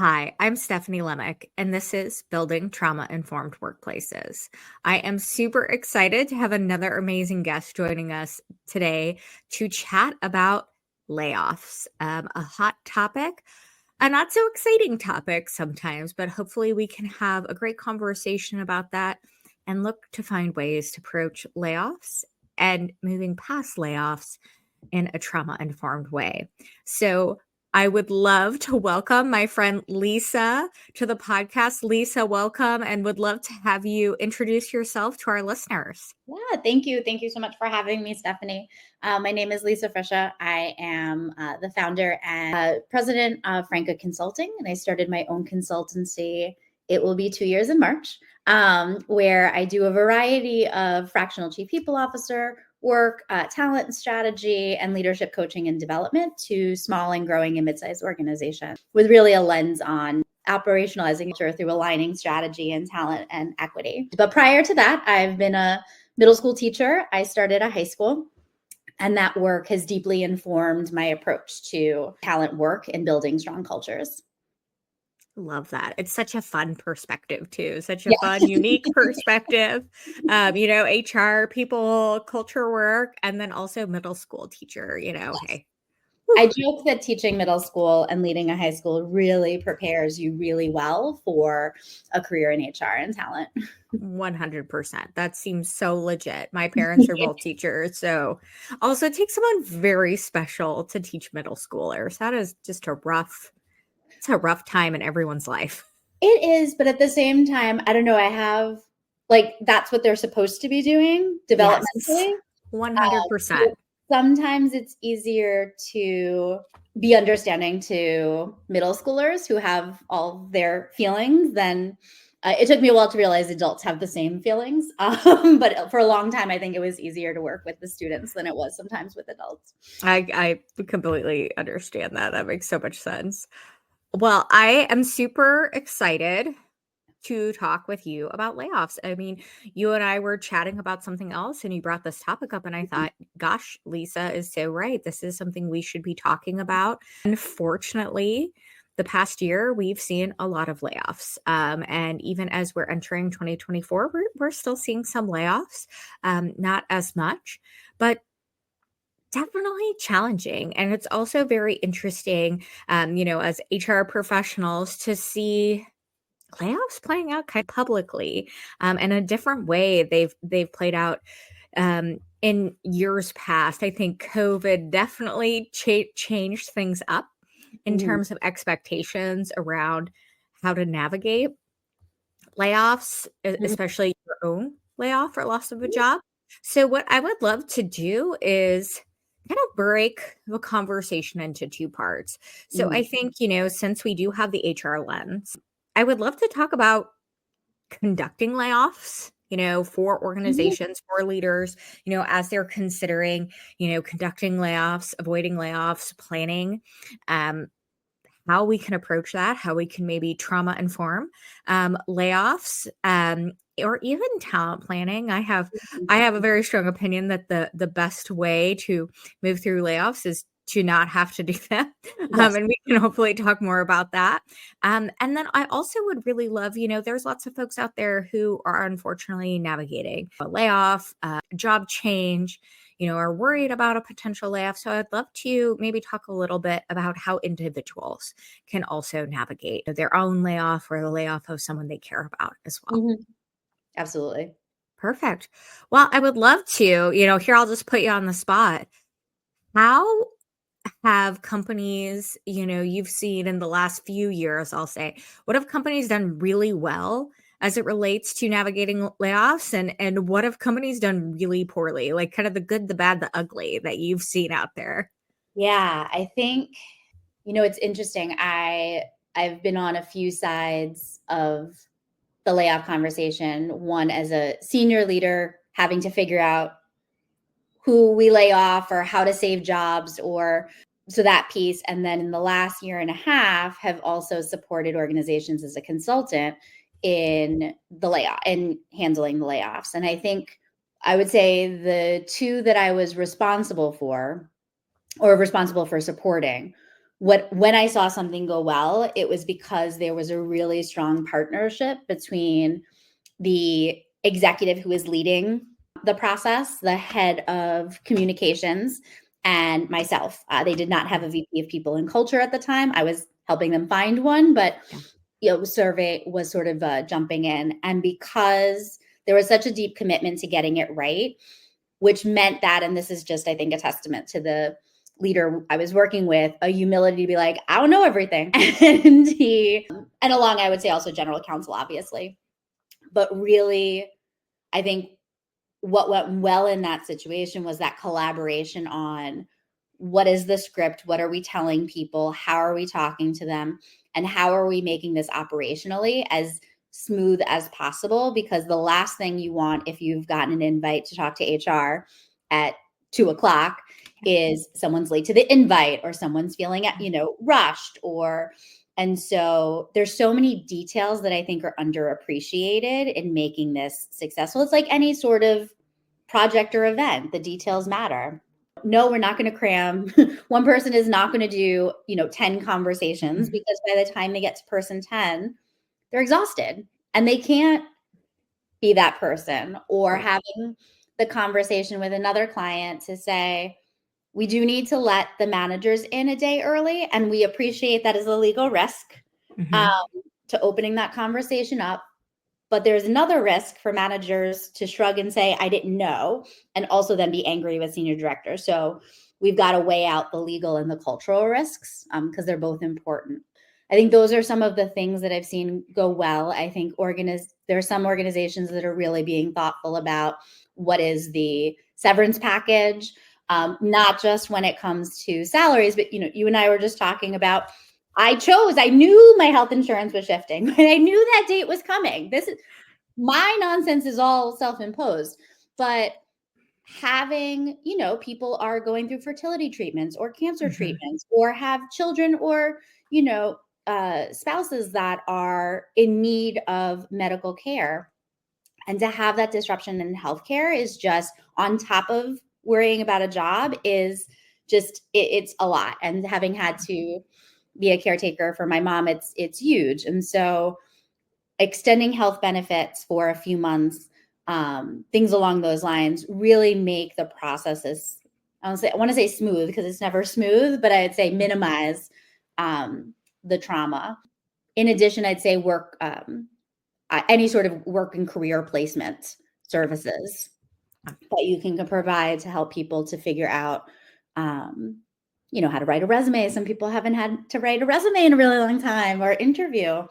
Hi, I'm Stephanie Lemick, and this is Building Trauma-Informed Workplaces. I am super excited to have another amazing guest joining us today to chat about layoffs, a hot topic, a not so exciting topic sometimes, but hopefully we can have a great conversation about that and look to find ways to approach layoffs and moving past layoffs in a trauma-informed way. So I would love to welcome my friend Lisa to the podcast. Lisa, welcome, and would love to have you introduce yourself to our listeners. Yeah, thank you. Thank you so much for having me, Stephanie. My name is Lisa Frisica. I am the founder and president of Franca Consulting, and I started my own consultancy. It will be 2 years in March, where I do a variety of fractional chief people officer work, talent and strategy, and leadership coaching and development to small and growing and mid-sized organizations with really a lens on operationalizing through aligning strategy and talent and equity. But prior to that, I've been a middle school teacher. I started a high school, and that work has deeply informed my approach to talent work and building strong cultures. Love that. It's such a fun perspective too. Such a Yeah. fun, unique perspective. HR, people, culture work, and then also middle school teacher, hey. I joke that teaching middle school and leading a high school really prepares you really well for a career in HR and talent. 100%. That seems so legit. My parents are both teachers. So also it takes someone very special to teach middle schoolers. That is just it's a rough time in everyone's life. It is, but at the same time, I don't know, I have that's what they're supposed to be doing Yes, developmentally. 100%. Sometimes it's easier to be understanding to middle schoolers who have all their feelings than it took me a while to realize adults have the same feelings. But for a long time, I think it was easier to work with the students than it was sometimes with adults. I completely understand that. That makes so much sense. Well, I am super excited to talk with you about layoffs. I mean, you and I were chatting about something else and you brought this topic up and I thought, gosh, Lisa is so right. This is something we should be talking about. Unfortunately, the past year we've seen a lot of layoffs. And even as we're entering 2024, we're still seeing some layoffs, not as much, but definitely challenging. And it's also very interesting, as HR professionals to see layoffs playing out kind of publicly, in a different way they've played out in years past. I think COVID definitely changed things up in Mhm. terms of expectations around how to navigate layoffs, Mhm. especially your own layoff or loss of a job. So what I would love to do is kind of break the conversation into two parts. So I Mhm. think, since we do have the HR lens, I would love to talk about conducting layoffs, for Mhm. organizations, for leaders, as they're considering, conducting layoffs, avoiding layoffs, planning, um, how we can approach that, how we can maybe trauma inform layoffs, or even talent planning. I have a very strong opinion that the best way to move through layoffs is to not have to do that. Yes. And we can hopefully talk more about that. And then I also would really love, there's lots of folks out there who are unfortunately navigating a layoff, job change, are worried about a potential layoff. So I'd love to maybe talk a little bit about how individuals can also navigate their own layoff or the layoff of someone they care about as well. Mhm. Absolutely. Perfect. Well, I would love to, here I'll just put you on the spot. How have companies, you've seen in the last few years, I'll say, what have companies done really well as it relates to navigating layoffs and what have companies done really poorly? Like kind of the good, the bad, the ugly that you've seen out there. Yeah, I think it's interesting. I've been on a few sides of the layoff conversation, one as a senior leader having to figure out who we lay off or how to save jobs or so that piece. And then in the last year and a half have also supported organizations as a consultant in the layoff and handling the layoffs. And I think I would say the two that I was responsible for or responsible for supporting when I saw something go well, it was because there was a really strong partnership between the executive who is leading the process, the head of communications, and myself. They did not have a VP of people and culture at the time. I was helping them find one, but survey was sort of jumping in. And because there was such a deep commitment to getting it right, which meant that, and this is just, I think, a testament to the leader I was working with, a humility to be like, I don't know everything. And along, I would say also general counsel, obviously. But really, I think what went well in that situation was that collaboration on what is the script? What are we telling people? How are we talking to them? And how are we making this operationally as smooth as possible? Because the last thing you want if you've gotten an invite to talk to HR at 2:00 is someone's late to the invite, or someone's feeling, rushed, and so there's so many details that I think are underappreciated in making this successful. It's like any sort of project or event, the details matter. No, we're not going to cram. One person is not going to do, 10 conversations, because by the time they get to person 10, they're exhausted and they can't be that person. Or having the conversation with another client to say, we do need to let the managers in a day early, and we appreciate that as a legal risk to opening that conversation up. But there's another risk for managers to shrug and say, I didn't know, and also then be angry with senior director. So we've got to weigh out the legal and the cultural risks, because they're both important. I think those are some of the things that I've seen go well. I think there are some organizations that are really being thoughtful about what is the severance package, not just when it comes to salaries, but you and I were just talking about, I knew my health insurance was shifting, but I knew that date was coming. My nonsense is all self-imposed, but having, people are going through fertility treatments or cancer treatments, or have children, or, spouses that are in need of medical care. And to have that disruption in healthcare is just, on top of worrying about a job, is just, it's a lot. And having had to be a caretaker for my mom, it's huge. And so extending health benefits for a few months, things along those lines, really make the processes, I want to say smooth, because it's never smooth, but I'd say minimize the trauma. In addition, I'd say work, any sort of work and career placement services that you can provide to help people to figure out, how to write a resume. Some people haven't had to write a resume in a really long time, or interview.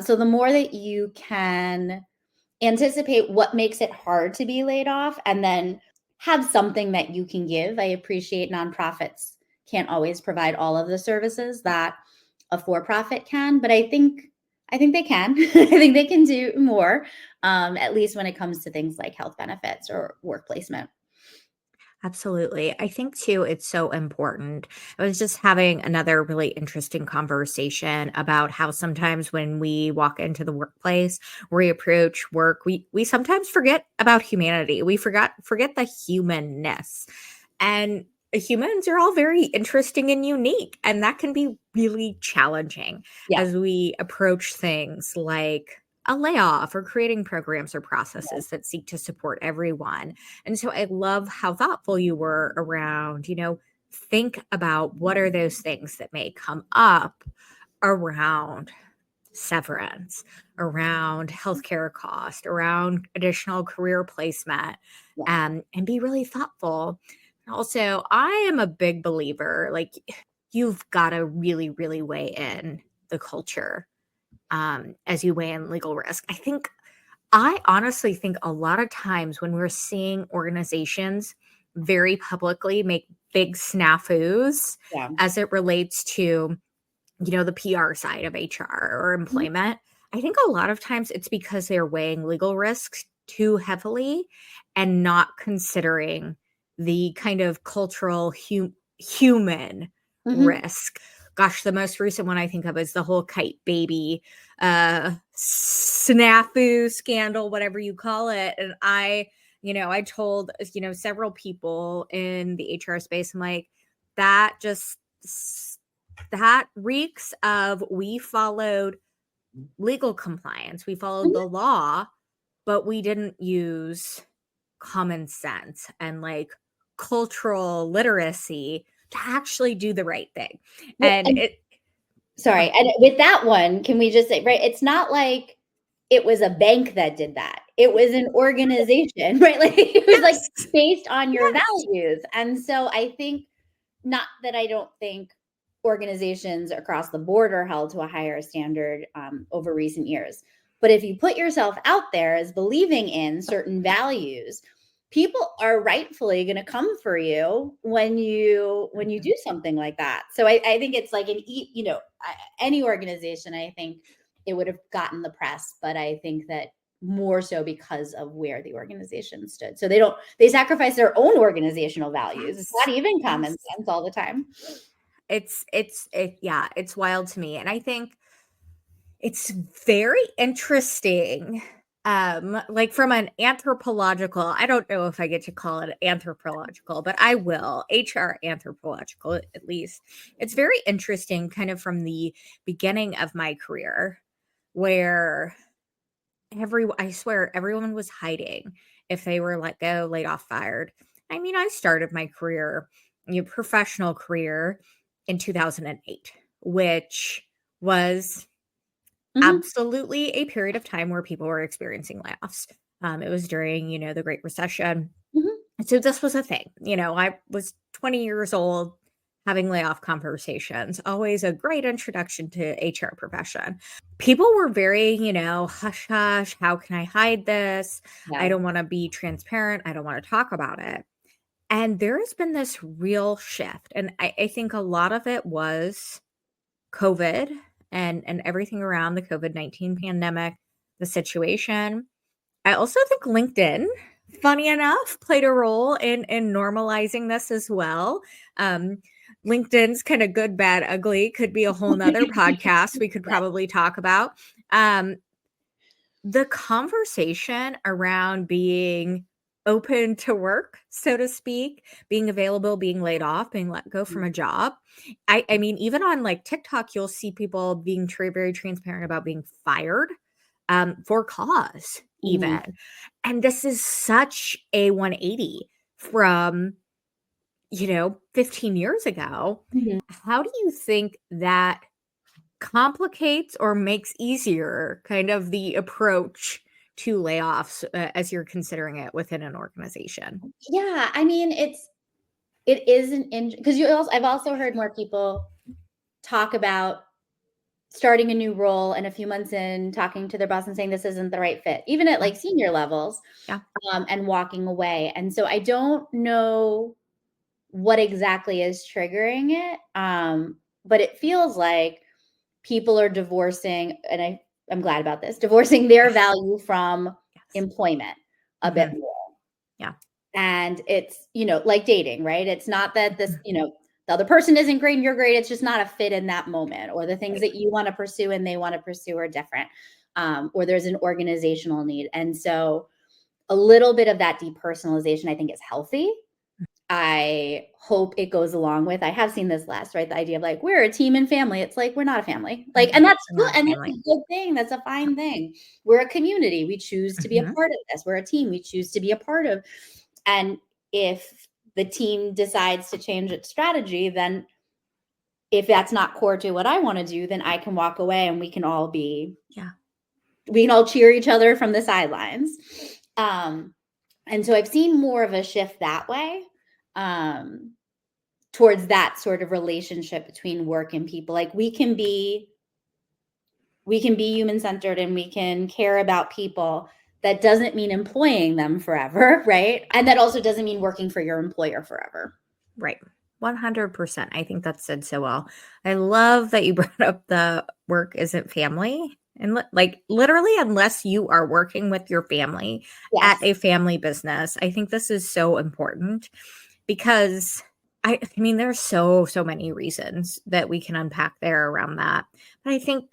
So the more that you can anticipate what makes it hard to be laid off, and then have something that you can give. I appreciate nonprofits can't always provide all of the services that a for-profit can, but I think they can. I think they can do more, at least when it comes to things like health benefits or work placement. Absolutely. I think too, it's so important. I was just having another really interesting conversation about how sometimes when we walk into the workplace, we approach work, we sometimes forget about humanity. We forget the humanness. And humans are all very interesting and unique, and that can be really challenging Yeah. as we approach things like a layoff, or creating programs or processes that seek to support everyone. And so I love how thoughtful you were around, think about what are those things that may come up around severance, around healthcare cost, around additional career placement, and be really thoughtful. Also, I am a big believer, like, you've got to really, really weigh in the culture as you weigh in legal risk. I honestly think a lot of times when we're seeing organizations very publicly make big snafus Yeah. as it relates to, the PR side of HR or employment, I think a lot of times it's because they're weighing legal risks too heavily and not considering the kind of cultural human risk. Gosh, the most recent one I think of is the whole kite baby snafu scandal, whatever you call it. And I told, several people in the HR space, I'm like, that just that reeks of we followed legal compliance, we followed the law, but we didn't use common sense and like cultural literacy to actually do the right thing. Well, And and it, oh, sorry, and with that one, can we just say, right? It's not like it was a bank that did that. It was an organization, right? Like it was like yes, based on your yes, values. And so I think, not that I don't think organizations across the board are held to a higher standard over recent years, but if you put yourself out there as believing in certain values, people are rightfully going to come for you when you do something like that. So I think it's like any organization, I think it would have gotten the press, but I think that more so because of where the organization stood. So they sacrifice their own organizational values. It's yes, not even common yes. sense all the time. Yeah, it's wild to me. And I think it's very interesting. Like from an anthropological, I don't know if I get to call it anthropological, but I will, HR anthropological at least. It's very interesting kind of from the beginning of my career where I swear everyone was hiding if they were let go, laid off, fired. I mean, I started my career, professional career in 2008, which was Mhm, absolutely a period of time where people were experiencing layoffs. It was during, the Great Recession. mhm, And so this was a thing. I was 20 years old having layoff conversations, always a great introduction to HR profession. People were very, hush hush, how can I hide this? I yeah. don't want to be transparent. I don't want to talk about it. And there has been this real shift. And I think a lot of it was COVID and everything around the COVID-19 pandemic, the situation. I also think LinkedIn, funny enough, played a role in normalizing this as well. Um, LinkedIn's kind of good, bad, ugly could be a whole nother podcast we could Yes. probably talk about. Um, the conversation around being open to work, so to speak, being available, being laid off, being let go from a job. I mean, even on like TikTok, you'll see people being very transparent about being fired for cause, Mhm, even. And this is such a 180 from, 15 years ago. mhm. How do you think that complicates or makes easier kind of the approach to layoffs as you're considering it within an organization? Yeah, I mean, it is an because I've also heard more people talk about starting a new role and a few months in talking to their boss and saying this isn't the right fit, even at Yeah. like senior levels, Yeah. and walking away. And so I don't know what exactly is triggering it, but it feels like people are divorcing, and I'm glad about this, divorcing their value from Yes. employment a bit Hmm. more. Yeah. And it's, like dating, right? It's not that Mhm. the other person isn't great and you're great. It's just not a fit in that moment, or the things Right. that you want to pursue and they want to pursue are different. Or there's an organizational need. And so a little bit of that depersonalization, I think, is healthy. I hope it goes along with, I have seen this last, right? The idea of like, we're a team and family. It's like, we're not a family. Like, Mhm. and that's We're good. not And that's family. a good thing. That's a fine thing. We're a community. We choose to be a Mhm. part of this. We're a team. We choose to be a part of. And if the team decides to change its strategy, then if that's not core to what I want to do, then I can walk away and Yeah. we can all cheer each other from the sidelines. Um, and so I've seen more of a shift that way. Um, Towards that sort of relationship between work and people. Like we can be human centered and we can care about people. That doesn't mean employing them forever, right? And that also doesn't mean working for your employer forever. Right. 100%. I think that's said so well. I love that you brought up the work isn't family. And like literally, unless you are working with your family at Yes. a family business, I think this is so important because I mean, there's so many reasons that we can unpack there around that. But I think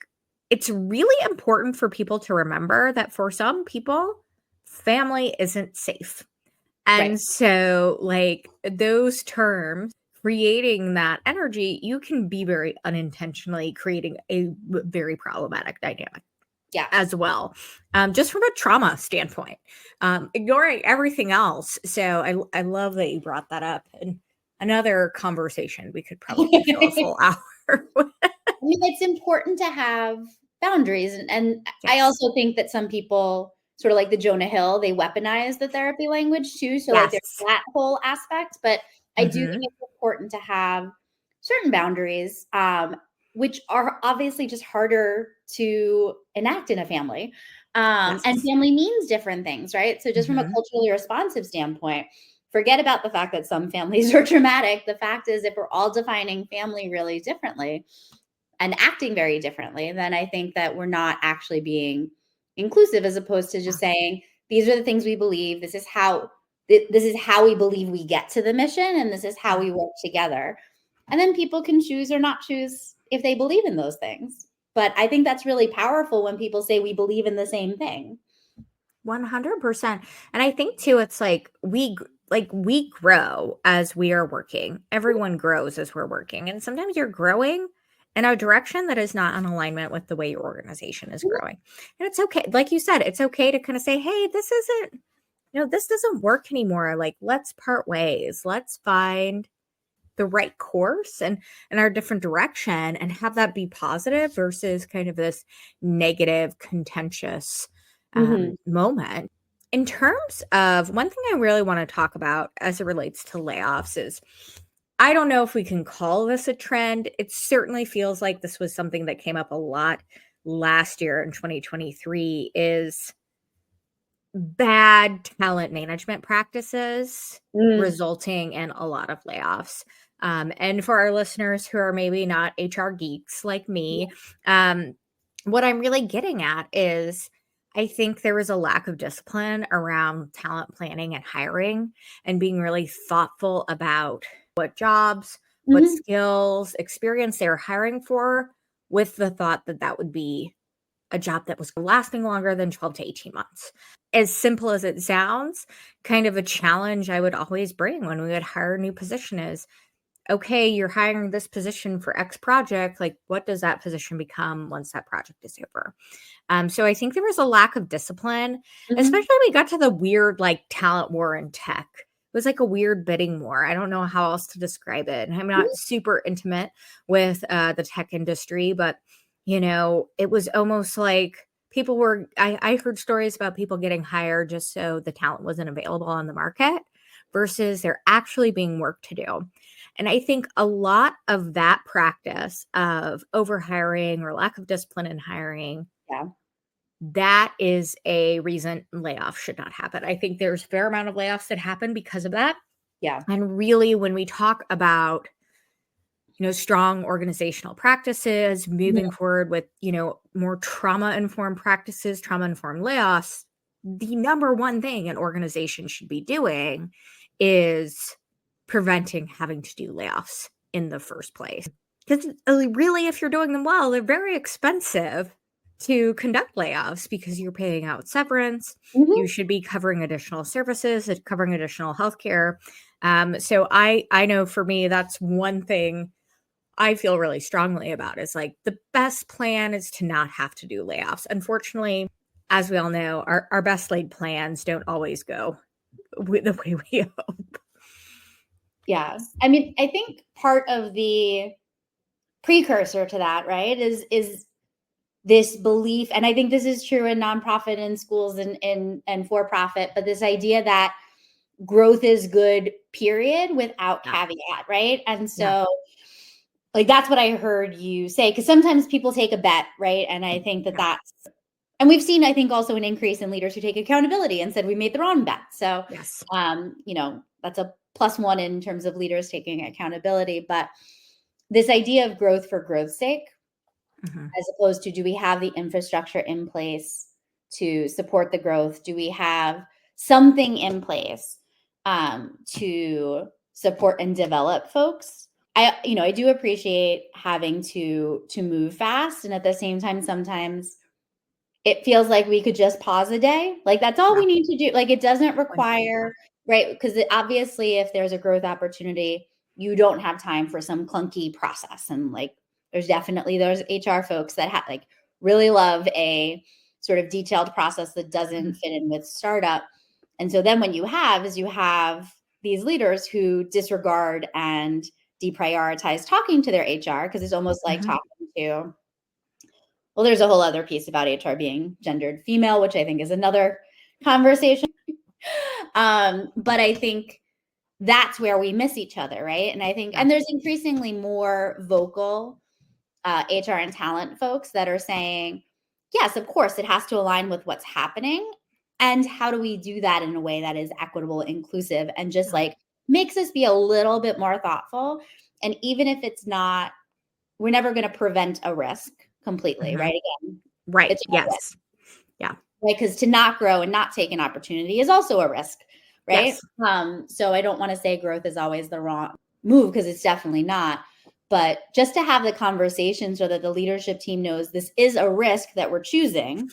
it's really important for people to remember that for some people, family isn't safe. Right. And so, like, those terms creating that energy, you can be very unintentionally creating a very problematic dynamic Yeah. as well, just from a trauma standpoint, ignoring everything else. So I love that you brought that up. And another conversation we could probably fill a full hour with. I mean, it's important to have boundaries. And I Yes. also think that some people, sort of like the Jonah Hill, they weaponize the therapy language too. So, like, there's Yes. that whole aspect. But I do think Hmm. it's important to have certain boundaries, which are obviously just harder to enact in a family. And Yes. family means different things, right? So, just from a Hmm. culturally responsive standpoint, forget about the fact that some families are traumatic. The fact is, if we're all defining family really differently, and acting very differently, then I think that we're not actually being inclusive, as opposed to just saying, these are the things we believe. This is how we believe we get to the mission, and this is how Yeah. we work together. And then people can choose or not choose if they believe in those things. But I think that's really powerful when people say we believe in the same thing. 100%. And I think too, it's like we grow as we are working. Everyone grows as we're working. And sometimes you're growing in a direction that is not in alignment with the way your organization is growing. And it's okay. Like you said, it's okay to kind of say, hey, this isn't, this doesn't work anymore. Like, let's part ways. Let's find the right course and our different direction and have that be positive versus kind of this negative, contentious Mhm. moment. In terms of one thing I really want to talk about as it relates to layoffs is I don't know if we can call this a trend. It certainly feels like this was something that came up a lot last year in 2023 is bad talent management practices Mm. resulting in a lot of layoffs. And for our listeners who are maybe not HR geeks like me, um, what I'm really getting at is I think there was a lack of discipline around talent planning and hiring and being really thoughtful about what jobs, what Mhm. skills, experience they were hiring for, with the thought that that would be a job that was lasting longer than 12 to 18 months. As simple as it sounds, kind of a challenge I would always bring when we would hire a new position is, okay, you're hiring this position for X project. Like, what does that position become once that project is over? So I think there was a lack of discipline, Mhm. especially when we got to the weird like talent war in tech. It was like a weird bidding war. I don't know how else to describe it. And I'm not Mhm. super intimate with the tech industry, but it was almost like people were. I heard stories about people getting hired just so the talent wasn't available on the market, versus there actually being work to do. And I think a lot of that practice of overhiring or lack of discipline in hiring, Yeah. that is a reason layoffs should not happen. I think there's a fair amount of layoffs that happen because of that. Yeah. And really, when we talk about, strong organizational practices, Mhm. moving forward with, more trauma informed practices, trauma informed layoffs, the number one thing an organization should be doing is preventing having to do layoffs in the first place. Because really, if you're doing them well, they're very expensive to conduct layoffs because you're paying out severance. You Mhm. should be covering additional services, covering additional healthcare. So I know for me, that's one thing I feel really strongly about is like the best plan is to not have to do layoffs. Unfortunately, as we all know, our best laid plans don't always go the way we hope. Yeah. I mean, I think part of the precursor to that, right, is this belief, and I think this is true in nonprofit and schools and for profit, but this idea that growth is good, period, without Yeah. caveat, right? And Yeah. so, like, that's what I heard you say, because sometimes people take a bet, right? And I think that Yeah. that's, and we've seen, I think, also an increase in leaders who take accountability and said we made the wrong bet. So, Yes. that's a plus one in terms of leaders taking accountability. But this idea of growth for growth's sake, Mhm. as opposed to, do we have the infrastructure in place to support the growth? Do we have something in place to support and develop folks? I do appreciate having to move fast, and at the same time, sometimes it feels like we could just pause a day. Like, that's all Yeah. we need to do. Like, it doesn't 100%. require, right? Because obviously, if there's a growth opportunity, you don't have time for some clunky process. And like, there's definitely those HR folks that like really love a sort of detailed process that doesn't fit in with startup. And so then when you have these leaders who disregard and deprioritize talking to their HR, because it's almost like talking to, well, there's a whole other piece about HR being gendered female, which I think is another conversation. But I think that's where we miss each other, right? And I think, and there's increasingly more vocal HR and talent folks that are saying, yes, of course, it has to align with what's happening. And how do we do that in a way that is equitable, inclusive, and just like makes us be a little bit more thoughtful? And even if it's not, we're never going to prevent a risk completely, right? Again, right. it's Yes. Yeah. Right. Because to not grow and not take an opportunity is also a risk, right? Yes. So I don't want to say growth is always the wrong move, because it's definitely not. But just to have the conversation so that the leadership team knows this is a risk that we're choosing.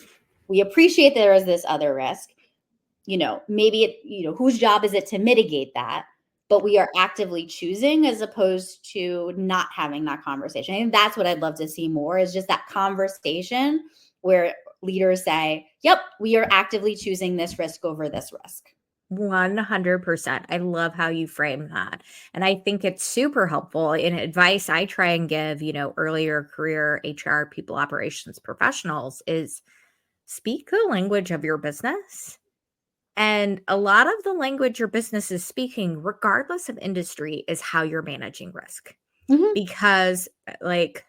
We appreciate there is this other risk. Maybe it, whose job is it to mitigate that? But we are actively choosing as opposed to not having that conversation. I think that's what I'd love to see more, is just that conversation where leaders say, yep, we are actively choosing this risk over this risk. 100%. I love how you frame that. And I think it's super helpful in advice I try and give, earlier career HR people operations professionals is speak the language of your business. And a lot of the language your business is speaking, regardless of industry, is how you're managing risk. Because like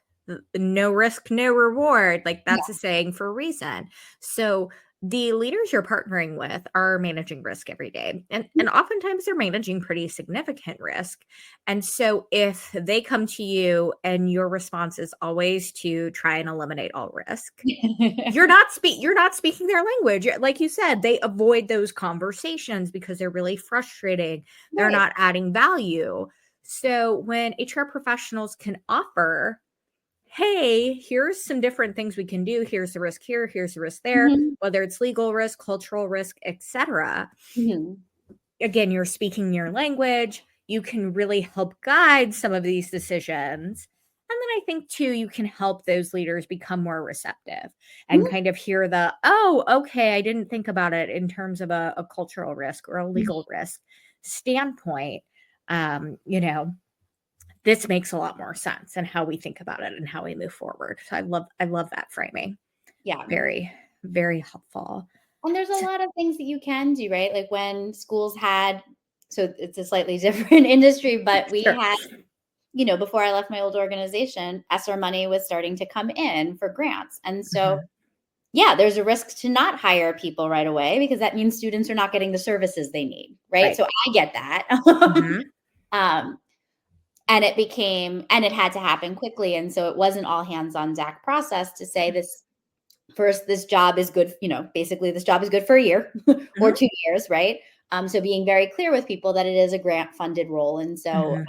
no risk, no reward, like that's a saying for a reason. So the leaders you're partnering with are managing risk every day. And oftentimes they're managing pretty significant risk. And so if they come to you and your response is always to try and eliminate all risk, you're not speaking their language. Like you said, they avoid those conversations because they're really frustrating. They're not adding value. So when HR professionals can offer, hey, here's some different things we can do. Here's the risk here. Here's the risk there, whether it's legal risk, cultural risk, etc. Again, you're speaking your language. You can really help guide some of these decisions. And then I think, too, you can help those leaders become more receptive and kind of hear oh, okay, I didn't think about it in terms of a cultural risk or a legal risk standpoint. This makes a lot more sense in how we think about it and how we move forward. So I love that framing. Yeah. Very, very helpful. And there's a lot of things that you can do, right? Like when schools so it's a slightly different industry, but we had, before I left my old organization, ESSER money was starting to come in for grants. And so, there's a risk to not hire people right away, because that means students are not getting the services they need, right? So I get that. And it had to happen quickly. And so it wasn't all hands on deck process to say this job is good, basically this job is good for a year or 2 years, right? So being very clear with people that it is a grant funded role. And so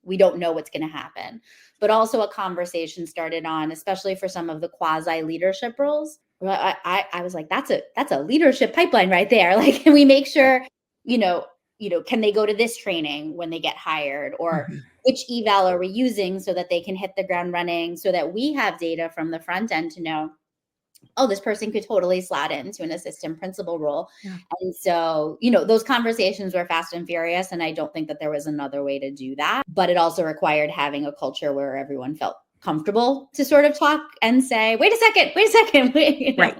we don't know what's going to happen. But also a conversation started on, especially for some of the quasi leadership roles. I was like, that's a leadership pipeline right there. Like, can we make sure, can they go to this training when they get hired, or which eval are we using so that they can hit the ground running, so that we have data from the front end to know, oh, this person could totally slot into an assistant principal role. And so, those conversations were fast and furious. And I don't think that there was another way to do that. But it also required having a culture where everyone felt comfortable to sort of talk and say, wait a second. Right.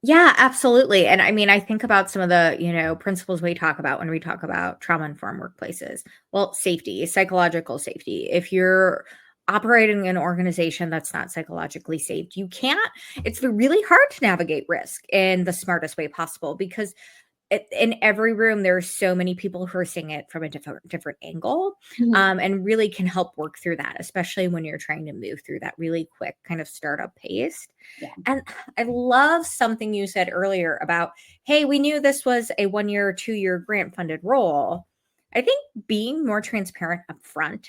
Yeah, absolutely. And I mean, I think about some of the, principles we talk about when we talk about trauma-informed workplaces. Well, safety, psychological safety. If you're operating an organization that's not psychologically safe, it's really hard to navigate risk in the smartest way possible, because in every room, there are so many people who are seeing it from a different angle, and really can help work through that, especially when you're trying to move through that really quick kind of startup pace. And I love something you said earlier about, hey, we knew this was a 1 year, 2 year grant funded role. I think being more transparent upfront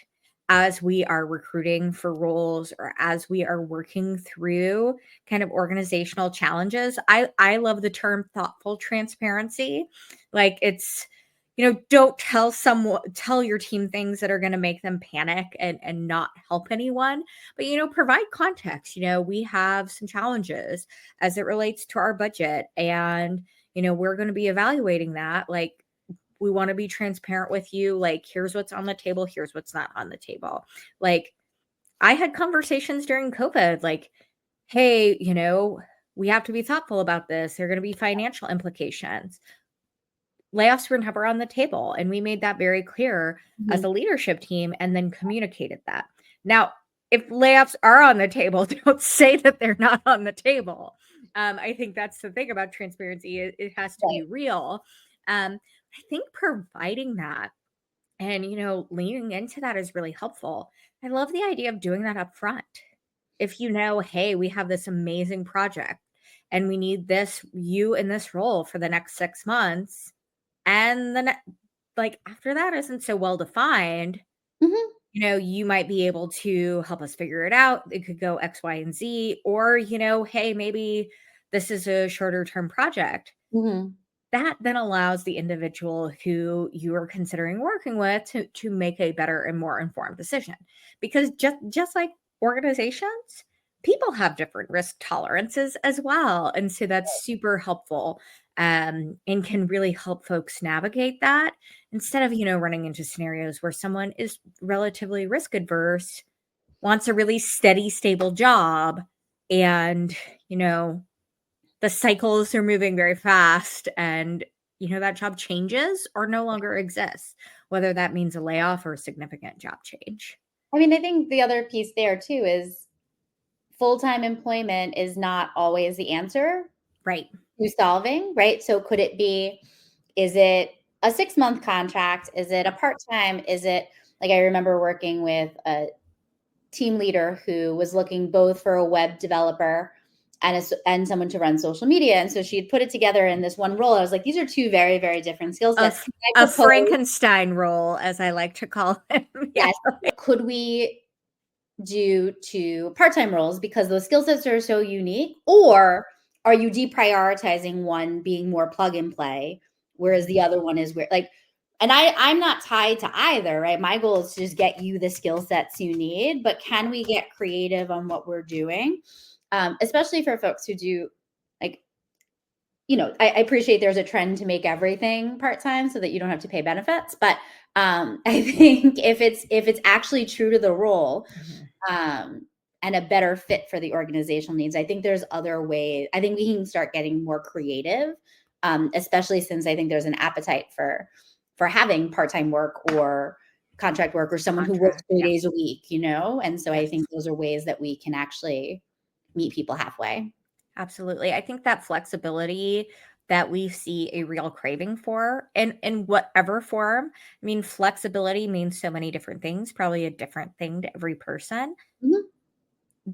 as we are recruiting for roles, or as we are working through kind of organizational challenges. I love the term thoughtful transparency. Like, it's, don't tell your team things that are going to make them panic and not help anyone, but provide context. We have some challenges as it relates to our budget, and we're going to be evaluating that. Like, we want to be transparent with you. Like, here's what's on the table, here's what's not on the table. Like, I had conversations during COVID, like, hey, we have to be thoughtful about this. There are going to be financial implications. Layoffs were never on the table. And we made that very clear as Mhm. a leadership team and then communicated that. Now, if layoffs are on the table, don't say that they're not on the table. I think that's the thing about transparency. It has to be Right. real. I think providing that and, leaning into that is really helpful. I love the idea of doing that up front. If hey, we have this amazing project and we need you in this role for the next 6 months, and then, like, after that isn't so well defined, Mhm. you might be able to help us figure it out. It could go X, Y, and Z, or, hey, maybe this is a shorter term project. Mhm. That then allows the individual who you are considering working with to make a better and more informed decision. Because just like organizations, people have different risk tolerances as well. And so that's super helpful, and can really help folks navigate that instead of, running into scenarios where someone is relatively risk adverse, wants a really steady, stable job, and, you know, the cycles are moving very fast, and that job changes or no longer exists, whether that means a layoff or a significant job change. I mean, I think the other piece there too is full-time employment is not always the answer Right. to solving, right? So could it be, is it a 6-month contract? Is it a part-time? Is it like I remember working with a team leader who was looking both for a web developer and someone to run social media. And so she had put it together in this one role. I was like, these are two very, very different skill A, sets. f- Can I a propose? Frankenstein role, as I like to call him. Yeah. Yes. Could we do two part-time roles because those skill sets are so unique? Or are you deprioritizing one being more plug and play, whereas the other one is where like, and I'm not tied to either, right? My goal is to just get you the skill sets you need, but can we get creative on what we're doing? Especially for folks who do like, I appreciate there's a trend to make everything part-time so that you don't have to pay benefits. But I think if it's actually true to the role, Mhm. um, and a better fit for the organizational needs. I think there's other ways. I think we can start getting more creative, especially since I think there's an appetite for having part-time work or contract work or someone who works Contract. 3 days Yes. a week, And so I think Yes. those are ways that we can actually meet people halfway. Absolutely. I think that flexibility that we see a real craving for in whatever form. I mean, flexibility means so many different things, probably a different thing to every person. Mhm,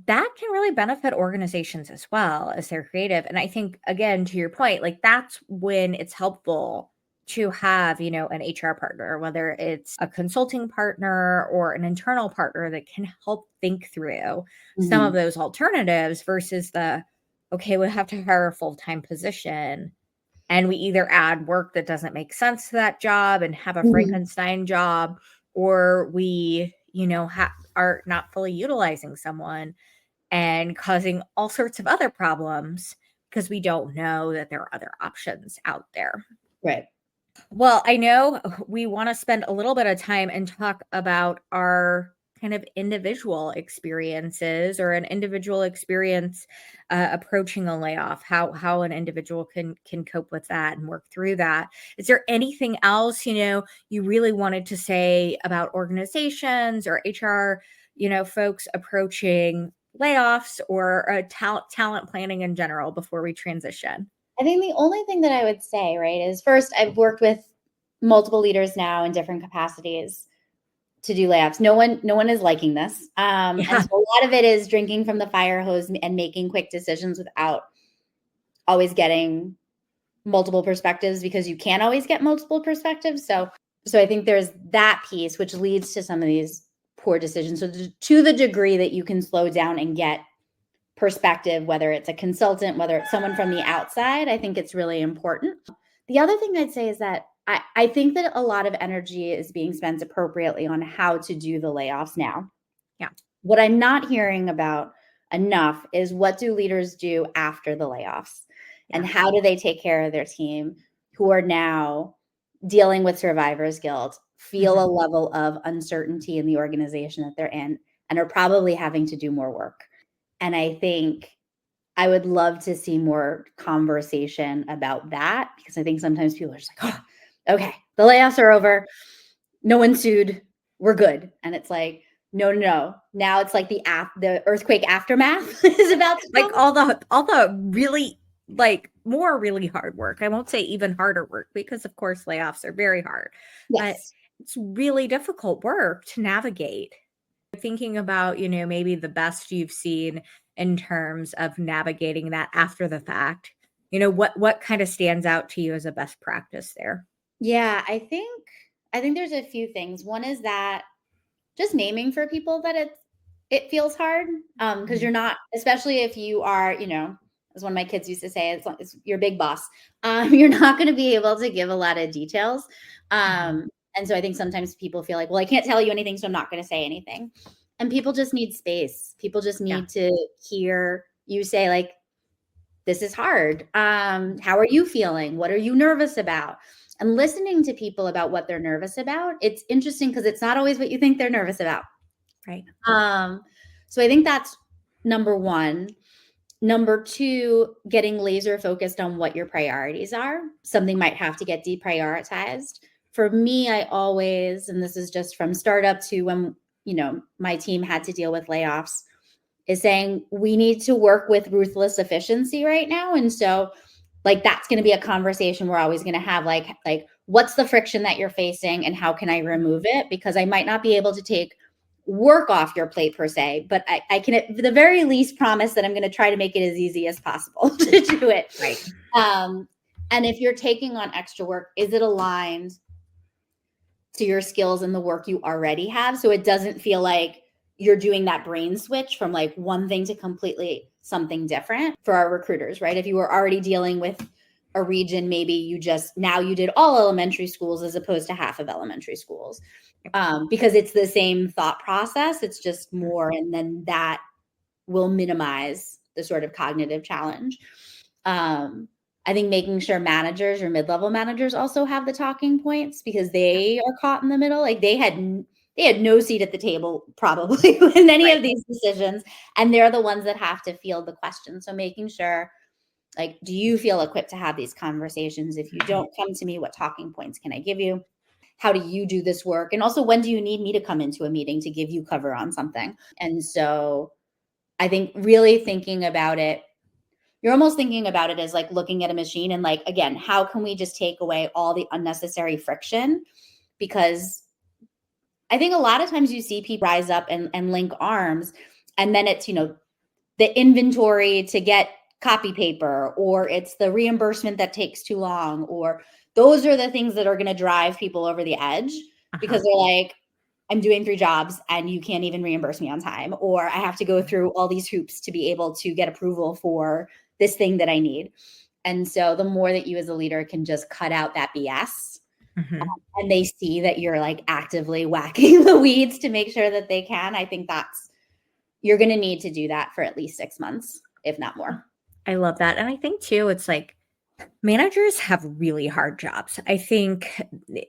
That can really benefit organizations as well as they're creative. And I think, again, to your point, like, that's when it's helpful to have, an HR partner, whether it's a consulting partner or an internal partner that can help think through some of mhm, those alternatives versus okay, we have to hire a full-time position, and we either add work that doesn't make sense to that job and have a mhm. Frankenstein job, or we, are not fully utilizing someone and causing all sorts of other problems because we don't know that there are other options out there. Right. Well, I know we want to spend a little bit of time and talk about our kind of individual experiences or an individual experience approaching a layoff, how an individual can cope with that and work through that. Is there anything else you really wanted to say about organizations or HR folks approaching layoffs or talent planning in general before we transition? I think the only thing that I would say, right, is first, I've worked with multiple leaders now in different capacities to do layoffs. No one is liking this. And Yeah. so a lot of it is drinking from the fire hose and making quick decisions without always getting multiple perspectives because you can't always get multiple perspectives. So I think there's that piece which leads to some of these poor decisions. So to the degree that you can slow down and get perspective, whether it's a consultant, whether it's someone from the outside, I think it's really important. The other thing I'd say is that I think that a lot of energy is being spent appropriately on how to do the layoffs now. Yeah. What I'm not hearing about enough is what do leaders do after the layoffs? And Yeah. how do they take care of their team who are now dealing with survivor's guilt, feel a Mhm. level of uncertainty in the organization that they're in, and are probably having to do more work. And I think I would love to see more conversation about that because I think sometimes people are just like, oh, okay, the layoffs are over. No one sued. We're good. And it's like, no, no, no. Now it's like the earthquake aftermath is about to Like come. all the really more really hard work. I won't say even harder work because of course layoffs are very hard, but Yes. it's really difficult work to navigate. Thinking about, maybe the best you've seen in terms of navigating that after the fact. What kind of stands out to you as a best practice there? Yeah, I think there's a few things. One is that just naming for people that it feels hard, because Mhm. you're not, especially if you are, as one of my kids used to say, it's your big boss. You're not going to be able to give a lot of details, Mhm. and so I think sometimes people feel like, well, I can't tell you anything, so I'm not going to say anything. And people just need space. People just Yeah. need to hear you say, like, this is hard. How are you feeling? What are you nervous about? And listening to people about what they're nervous about, it's interesting because it's not always what you think they're nervous about. Right. Um, so I think that's number one. Number two, getting laser focused on what your priorities are. Something might have to get deprioritized. For me, I always, and this is just from startup to when, my team had to deal with layoffs, is saying we need to work with ruthless efficiency right now. And so like that's going to be a conversation we're always going to have, like what's the friction that you're facing and how can I remove it, because I might not be able to take work off your plate per se, but I can at the very least promise that I'm going to try to make it as easy as possible to do it. Right. um, and if you're taking on extra work, is it aligned to your skills and the work you already have, so it doesn't feel like you're doing that brain switch from like one thing to completely something different? For our recruiters, right, if you were already dealing with a region, maybe you just now you did all elementary schools as opposed to half of elementary schools, because it's the same thought process, it's just more, and then that will minimize the sort of cognitive challenge. um, I think making sure managers or mid-level managers also have the talking points because Yeah. they are caught in the middle. Like they had no seat at the table probably in any Right. of these decisions, and they're the ones that have to field the questions. So making sure, like, do you feel equipped to have these conversations? If you Mhm. don't, come to me. What talking points can I give you? How do you do this work? And also, when do you need me to come into a meeting to give you cover on something? And so I think really thinking about it, you're almost thinking about it as like looking at a machine and like, again, how can we just take away all the unnecessary friction? Because I think a lot of times you see people rise up and link arms, and then it's, the inventory to get copy paper, or it's the reimbursement that takes too long, or those are the things that are going to drive people over the edge Uh-huh. because they're like, I'm doing 3 jobs and you can't even reimburse me on time, or I have to go through all these hoops to be able to get approval for this thing that I need. And so the more that you as a leader can just cut out that BS, Mhm. and they see that you're like actively whacking the weeds to make sure that they can, I think you're going to need to do that for at least 6 months, if not more. I love that. And I think too, it's like managers have really hard jobs. I think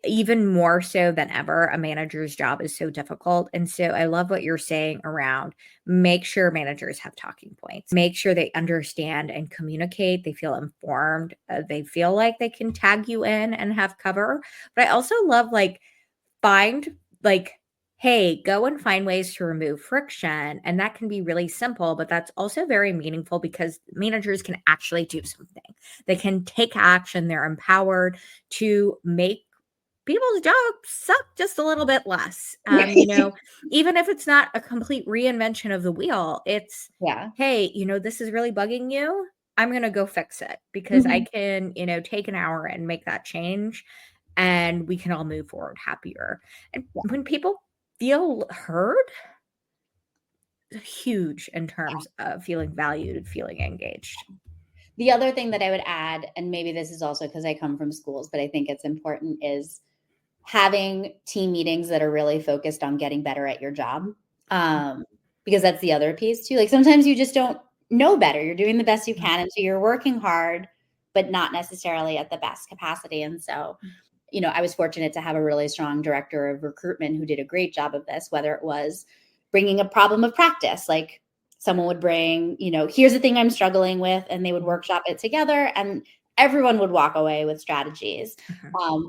even more so than ever, a manager's job is so difficult. And so I love what you're saying around make sure managers have talking points, make sure they understand and communicate, they feel informed, they feel like they can tag you in and have cover. But I also love find like, hey, go and find ways to remove friction. And that can be really simple, but that's also very meaningful because managers can actually do something. They can take action. They're empowered to make people's jobs suck just a little bit less. Right. Even if it's not a complete reinvention of the wheel, it's, Yeah. hey, this is really bugging you. I'm going to go fix it because I Mhm. can, take an hour and make that change and we can all move forward happier. And Yeah. when people feel heard, huge in terms of feeling valued, feeling engaged. The other thing that I would add, and maybe this is also because I come from schools, but I think it's important, is having team meetings that are really focused on getting better at your job. Because that's the other piece too. Like sometimes you just don't know better. You're doing the best you can. And so you're working hard, but not necessarily at the best capacity. And so, I was fortunate to have a really strong director of recruitment who did a great job of this, whether it was bringing a problem of practice, like someone would bring, here's the thing I'm struggling with, and they would workshop it together and everyone would walk away with strategies.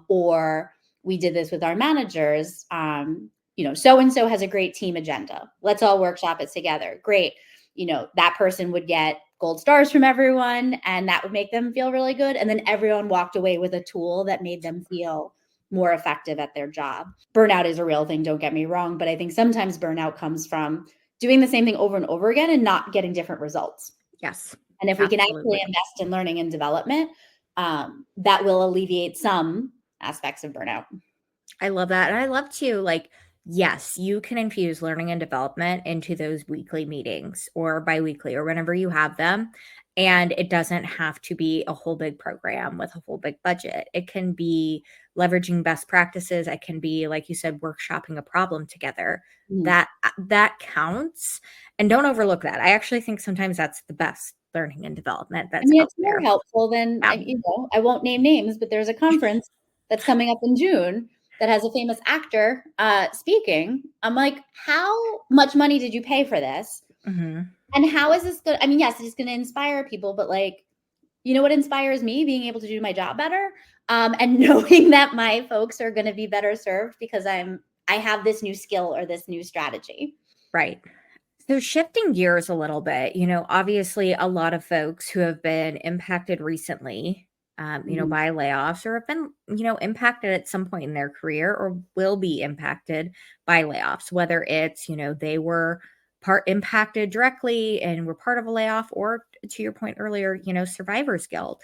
Or we did this with our managers. So-and-so has a great team agenda. Let's all workshop it together. Great. That person would get gold stars from everyone, and that would make them feel really good. And then everyone walked away with a tool that made them feel more effective at their job. Burnout is a real thing, don't get me wrong, but I think sometimes burnout comes from doing the same thing over and over again and not getting different results. Yes. And if we can actually invest in learning and development, that will alleviate some aspects of burnout. I love that. And I love to, yes, you can infuse learning and development into those weekly meetings or biweekly or whenever you have them. And it doesn't have to be a whole big program with a whole big budget. It can be leveraging best practices. It can be, like you said, workshopping a problem together. That counts. And don't overlook that. I actually think sometimes that's the best learning and development that's out it's more there. helpful than, I won't name names, but there's a conference that's coming up in June that has a famous actor speaking. I'm like, how much money did you pay for this? And how is this good? I mean, yes, it's going to inspire people, but what inspires me? Being able to do my job better, and knowing that my folks are going to be better served because I have this new skill or this new strategy. Right. So shifting gears a little bit, obviously a lot of folks who have been impacted recently, by layoffs or have been, impacted at some point in their career or will be impacted by layoffs, whether it's, they were impacted directly and were part of a layoff, or to your point earlier, survivor's guilt.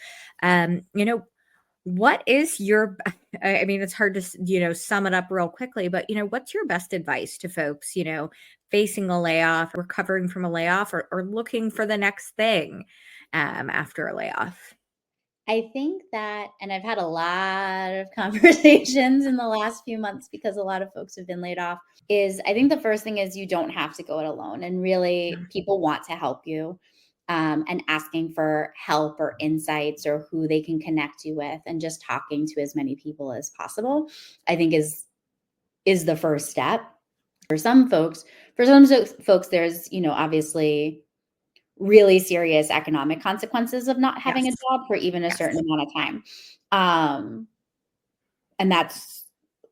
What is your, I mean, it's hard to, sum it up real quickly, but, what's your best advice to folks, facing a layoff, recovering from a layoff, or looking for the next thing after a layoff? I think that, and I've had a lot of conversations in the last few months because a lot of folks have been laid off, is I think the first thing is you don't have to go it alone. And really, people want to help you. And asking for help or insights or who they can connect you with, and just talking to as many people as possible, I think is the first step. For some folks, there's, obviously really serious economic consequences of not having a job for even a certain amount of time. And that's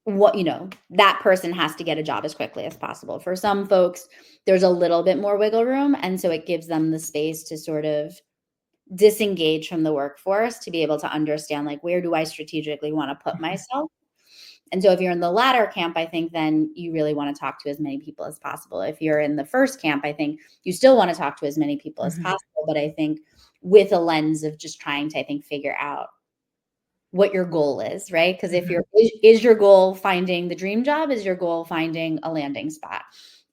what, that person has to get a job as quickly as possible. For some folks, there's a little bit more wiggle room. And so it gives them the space to sort of disengage from the workforce to be able to understand, where do I strategically want to put myself? And so if you're in the latter camp, I think then you really want to talk to as many people as possible. If you're in the first camp, I think you still want to talk to as many people as possible. But I think with a lens of just trying to, figure out what your goal is, right? Because if is your goal finding the dream job? Is your goal finding a landing spot?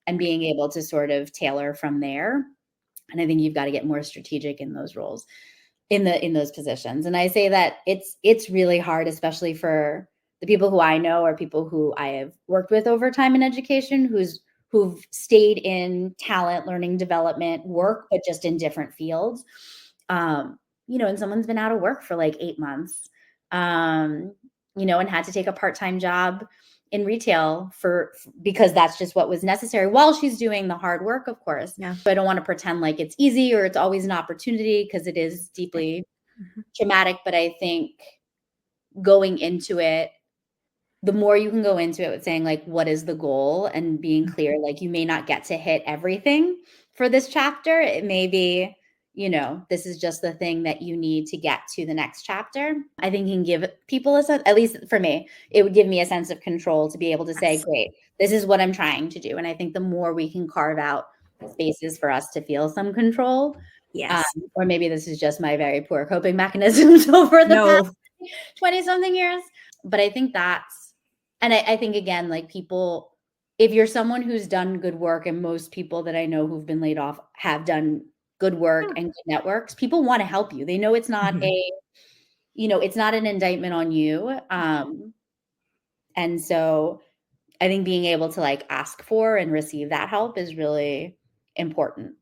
And being able to sort of tailor from there. And I think you've got to get more strategic in those roles, in those positions. And I say that it's really hard, especially for the people who I know or people who I have worked with over time in education, who've stayed in talent, learning, development work, but just in different fields. And someone's been out of work for 8 months, and had to take a part-time job in retail because that's just what was necessary while she's doing the hard work, of course. Yeah. So I don't want to pretend like it's easy or it's always an opportunity, because it is deeply traumatic. But I think going into it, the more you can go into it with saying what is the goal, and being clear, you may not get to hit everything for this chapter. It may be, this is just the thing that you need to get to the next chapter. I think can give people a sense, at least for me, it would give me a sense of control to be able to say, great, this is what I'm trying to do. And I think the more we can carve out spaces for us to feel some control, or maybe this is just my very poor coping mechanisms over the past 20 something years. But I think and I think, again, people, if you're someone who's done good work, and most people that I know who've been laid off have done good work Yeah. and good networks, people want to help you. They know it's not Mhm. it's not an indictment on you. And so I think being able to like ask for and receive that help is really important.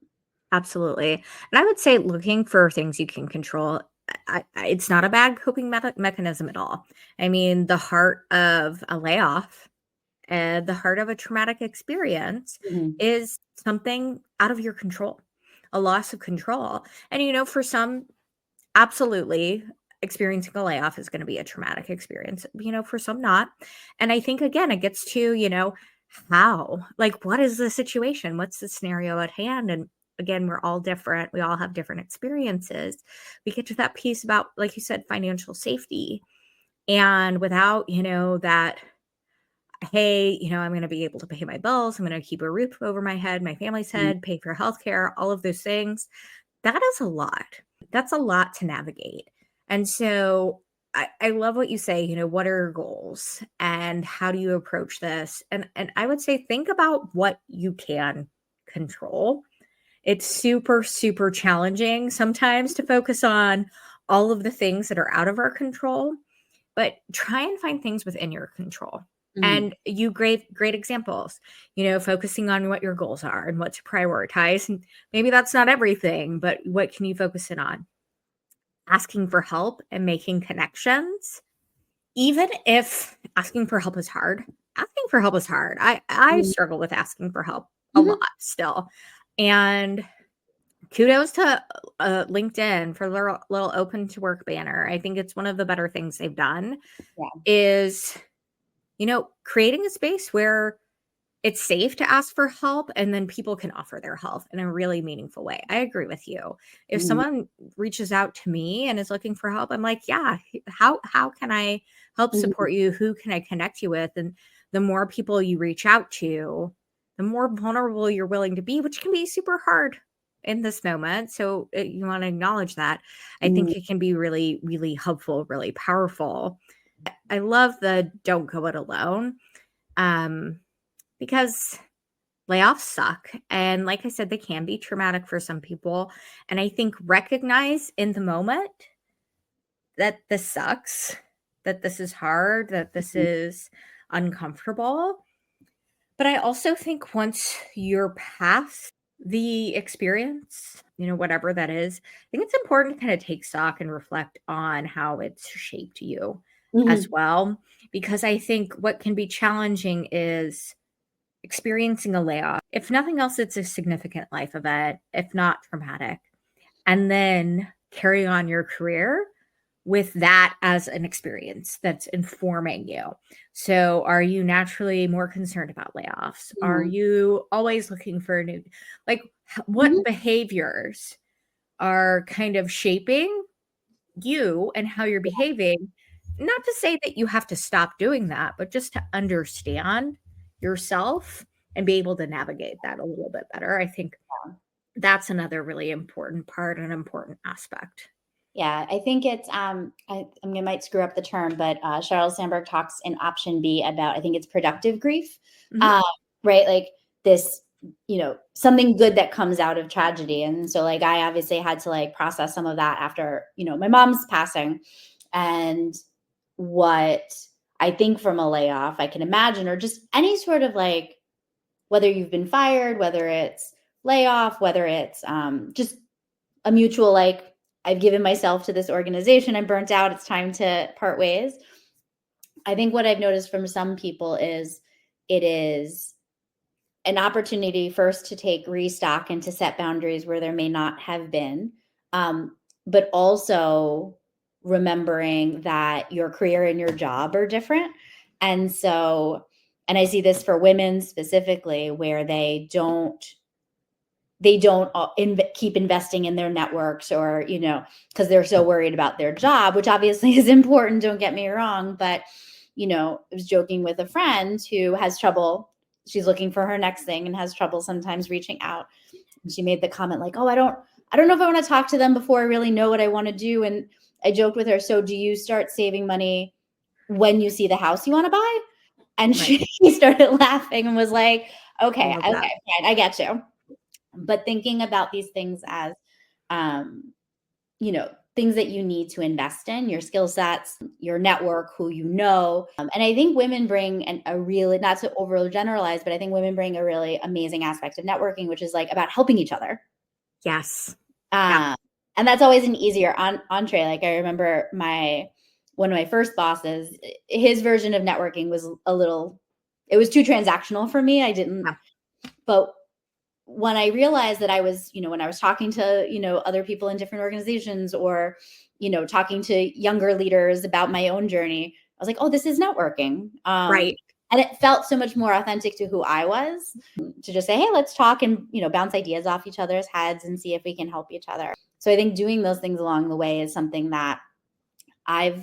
Absolutely. And I would say looking for things you can control, it's not a bad coping mechanism at all. I mean, the heart of a layoff and the heart of a traumatic experience Mhm. is something out of your control, a loss of control. And, for some, absolutely, experiencing a layoff is gonna be a traumatic experience, for some not. And I think, again, it gets to, how? Like, what is the situation? What's the scenario at hand? And again, we're all different. We all have different experiences. We get to that piece about, like you said, financial safety. And without, that, hey, I'm gonna be able to pay my bills, I'm gonna keep a roof over my head, my family's Mhm. head, pay for healthcare, all of those things. That is a lot. That's a lot to navigate. And so I love what you say, what are your goals and how do you approach this? And I would say think about what you can control. It's super, super challenging sometimes to focus on all of the things that are out of our control, but try and find things within your control. Mhm. And you great examples, focusing on what your goals are and what to prioritize. And maybe that's not everything, but what can you focus in on? Asking for help and making connections. Even if asking for help is hard, asking for help is hard. I Mhm. struggle with asking for help a lot Mhm. still. And kudos to LinkedIn for their little open to work banner. I think it's one of the better things they've done Yeah. is, creating a space where it's safe to ask for help and then people can offer their help in a really meaningful way. I agree with you. If Mhm. someone reaches out to me and is looking for help, I'm like, yeah, how can I help Mhm. support you? Who can I connect you with? And the more people you reach out to, the more vulnerable you're willing to be, which can be super hard in this moment. So you want to acknowledge that. I Mhm. think it can be really, really helpful, really powerful. I love the don't go it alone. Um, because layoffs suck. And like I said, they can be traumatic for some people. And I think recognize in the moment that this sucks, that this is hard, that this Mhm. is uncomfortable. But I also think once you're past the experience, whatever that is, I think it's important to kind of take stock and reflect on how it's shaped you as Mhm. well. Because I think what can be challenging is experiencing a layoff. If nothing else, it's a significant life event, if not traumatic. And then carry on your career with that as an experience that's informing you. So, are you naturally more concerned about layoffs? Are Mhm. you always looking for a new, like, what Mhm. behaviors are kind of shaping you and how you're behaving? Not to say that you have to stop doing that, but just to understand yourself and be able to navigate that a little bit better. I think that's another really important part and important aspect. Yeah, I think it's I might screw up the term, but Sheryl Sandberg talks in option B about I think it's productive grief, Mhm. um, right? Like this, something good that comes out of tragedy, and so like I obviously had to like process some of that after my mom's passing, and what I think from a layoff I can imagine, or just any sort of like whether you've been fired, whether it's layoff, whether it's just a mutual like I've given myself to this organization, I'm burnt out, it's time to part ways. I think what I've noticed from some people is it is an opportunity first to take restock and to set boundaries where there may not have been, but also remembering that your career and your job are different. And so, and I see this for women specifically, where they don't keep investing in their networks, or because they're so worried about their job, which obviously is important, don't get me wrong, but I was joking with a friend who has trouble. She's looking for her next thing and has trouble sometimes reaching out, and she made the comment like, oh, I don't know if I want to talk to them before I really know what I want to do. And I joked with her, so do you start saving money when you see the house you want to buy? And Right. she started laughing and was like, I okay, love okay, that. fine, I get you. But thinking about these things as you know, things that you need to invest in, your skill sets, your network, who you know. And I think women bring a really, not to overgeneralize, but I think women bring a really amazing aspect of networking, which is like about helping each other. Yes. Yeah. And that's always an easier entree. Like I remember one of my first bosses, his version of networking was it was too transactional for me. I didn't, Yeah. but when I realized that I was, when I was talking to, other people in different organizations or, talking to younger leaders about my own journey, I was like, oh, this is networking. Right. And it felt so much more authentic to who I was to just say, hey, let's talk and, bounce ideas off each other's heads and see if we can help each other. So I think doing those things along the way is something that I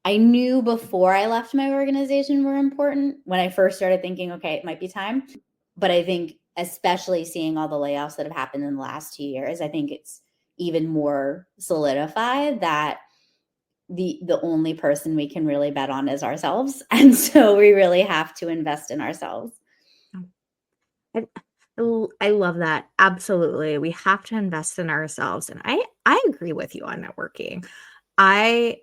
knew before I left my organization were important when I first started thinking, okay, it might be time. But I think especially seeing all the layoffs that have happened in the last 2 years, I think it's even more solidified that the only person we can really bet on is ourselves. And so we really have to invest in ourselves. I I love that. Absolutely. We have to invest in ourselves. And I agree with you on networking. I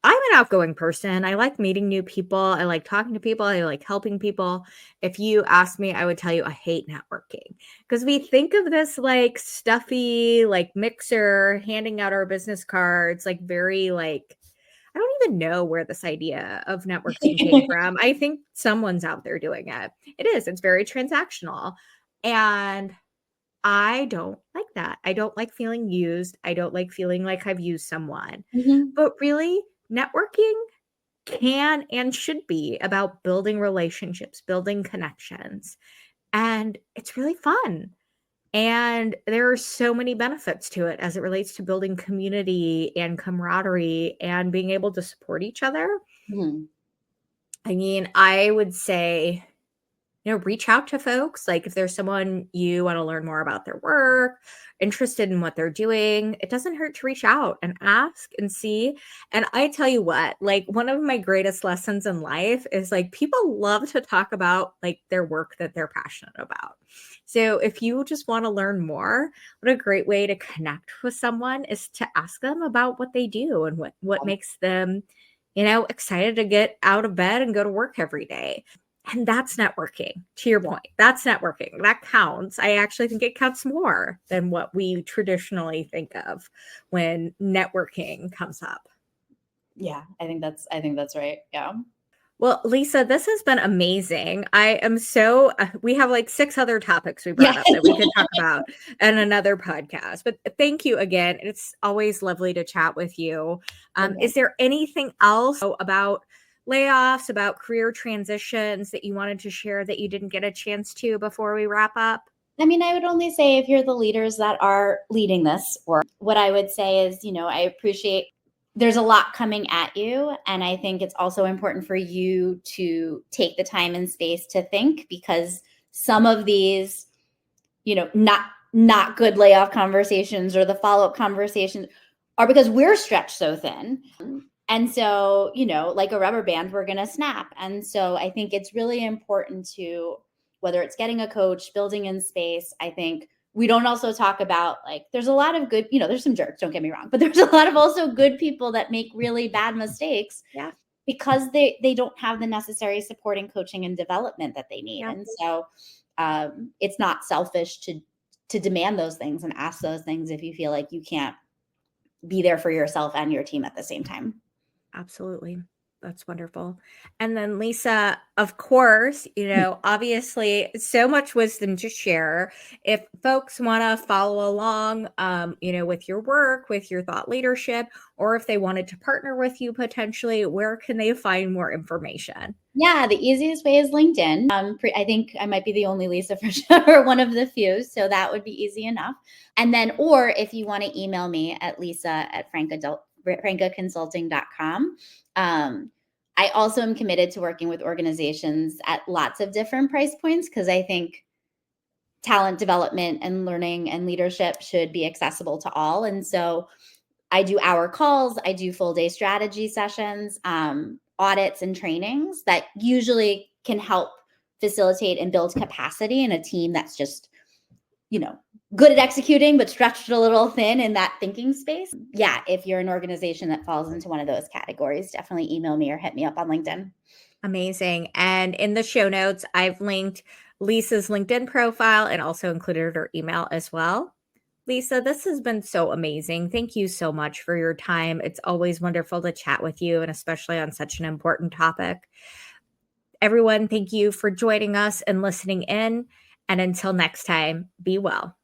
I'm an outgoing person. I like meeting new people. I like talking to people. I like helping people. If you ask me, I would tell you I hate networking because we think of this like stuffy, like mixer, handing out our business cards, like very like I don't even know where this idea of networking came from. I think someone's out there doing it. It is. It's very transactional. And I don't like that. I don't like feeling used. I don't like feeling like I've used someone. Mhm. But really, networking can and should be about building relationships, building connections. And it's really fun. And there are so many benefits to it as it relates to building community and camaraderie and being able to support each other. Mhm. I mean, I would say reach out to folks. Like if there's someone you want to learn more about their work, interested in what they're doing, it doesn't hurt to reach out and ask and see. And I tell you what, like one of my greatest lessons in life is like people love to talk about like their work that they're passionate about. So if you just want to learn more, what a great way to connect with someone is to ask them about what they do and what makes them excited to get out of bed and go to work every day. And that's networking, to your point. That's networking. That counts. I actually think it counts more than what we traditionally think of when networking comes up. Yeah, I think that's right. Yeah. Well, Lisa, this has been amazing. I am we have like 6 other topics we brought Yeah. up that we could talk about in another podcast. But thank you again. It's always lovely to chat with you. Is there anything else about layoffs, about career transitions that you wanted to share that you didn't get a chance to before we wrap up? I mean, I would only say if you're the leaders that are leading this work, what I would say is, I appreciate there's a lot coming at you. And I think it's also important for you to take the time and space to think because some of these, not good layoff conversations or the follow-up conversations are because we're stretched so thin. And so, like a rubber band, we're going to snap. And so I think it's really important to, whether it's getting a coach, building in space, I think we don't also talk about like, there's a lot of good, there's some jerks, don't get me wrong, but there's a lot of also good people that make really bad mistakes Yeah. because they don't have the necessary supporting coaching and development that they need. Yeah. And so it's not selfish to demand those things and ask those things if you feel like you can't be there for yourself and your team at the same time. Absolutely. That's wonderful. And then Lisa, of course, obviously so much wisdom to share. If folks want to follow along, with your work, with your thought leadership, or if they wanted to partner with you potentially, where can they find more information? Yeah, the easiest way is LinkedIn. I think I might be the only Lisa for sure, or one of the few, so that would be easy enough. And then, or if you want to email me at lisa@francaconsulting.com. I also am committed to working with organizations at lots of different price points because I think talent development and learning and leadership should be accessible to all. And so I do hour calls, I do full day strategy sessions, audits and trainings that usually can help facilitate and build capacity in a team that's just, good at executing, but stretched a little thin in that thinking space. Yeah, if you're an organization that falls into one of those categories, definitely email me or hit me up on LinkedIn. Amazing. And in the show notes, I've linked Lisa's LinkedIn profile and also included her email as well. Lisa, this has been so amazing. Thank you so much for your time. It's always wonderful to chat with you, and especially on such an important topic. Everyone, thank you for joining us and listening in. And until next time, be well.